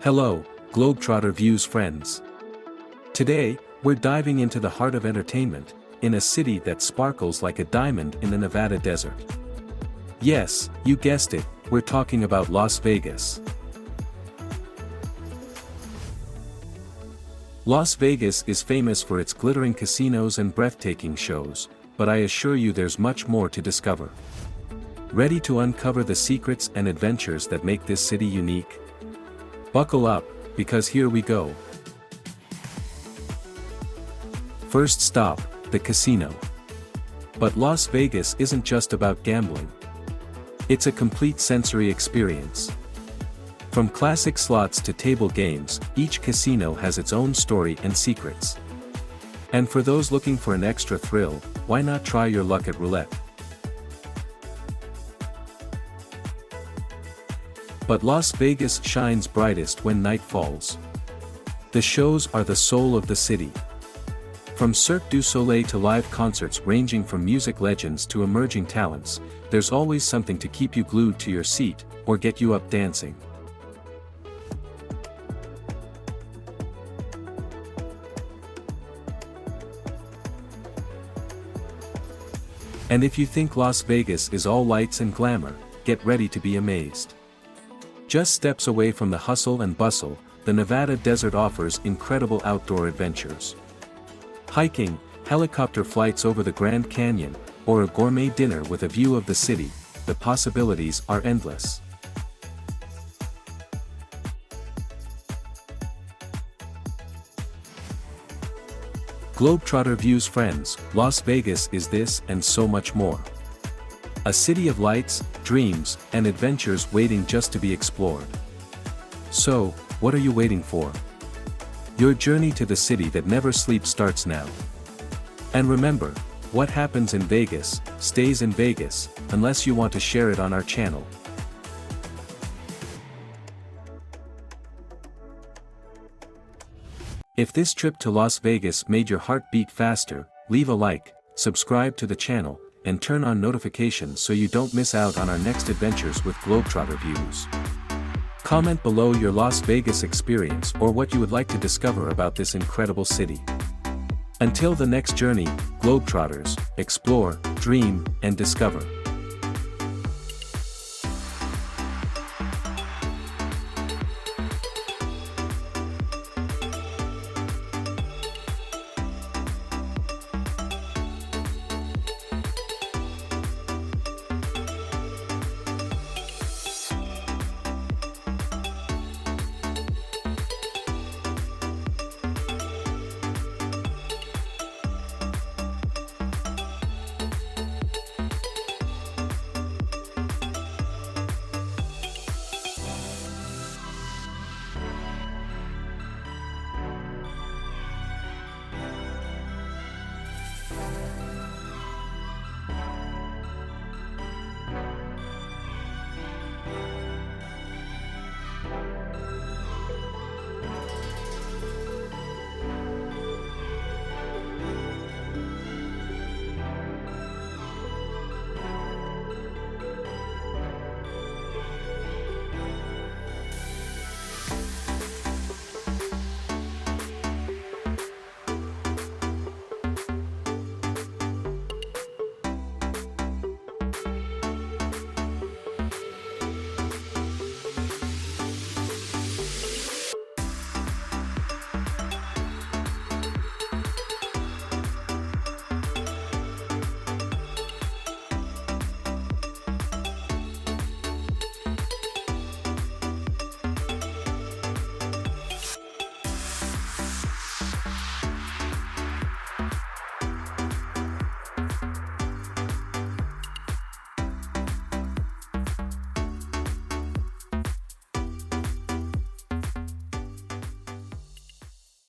Hello, Globetrotter Views friends. Today, we're diving into the heart of entertainment, in a city that sparkles like a diamond in the Nevada desert. Yes, you guessed it, we're talking about Las Vegas. Las Vegas is famous for its glittering casinos and breathtaking shows, but I assure you there's much more to discover. Ready to uncover the secrets and adventures that make this city unique? Buckle up, because here we go. First stop, the casino. But Las Vegas isn't just about gambling. It's a complete sensory experience. From classic slots to table games, each casino has its own story and secrets. And for those looking for an extra thrill, why not try your luck at roulette? But Las Vegas shines brightest when night falls. The shows are the soul of the city. From Cirque du Soleil to live concerts ranging from music legends to emerging talents, there's always something to keep you glued to your seat, or get you up dancing. And if you think Las Vegas is all lights and glamour, get ready to be amazed. Just steps away from the hustle and bustle, the Nevada desert offers incredible outdoor adventures. Hiking, helicopter flights over the Grand Canyon, or a gourmet dinner with a view of the city, the possibilities are endless. Globetrotter Views friends, Las Vegas is this and so much more. A city of lights, dreams, and adventures waiting just to be explored. So, what are you waiting for? Your journey to the city that never sleeps starts now. And remember, what happens in Vegas, stays in Vegas, unless you want to share it on our channel. If this trip to Las Vegas made your heart beat faster, leave a like, subscribe to the channel, and turn on notifications so you don't miss out on our next adventures with Globetrotter Views. Comment below your Las Vegas experience or what you would like to discover about this incredible city. Until the next journey, Globetrotters, explore, dream, and discover.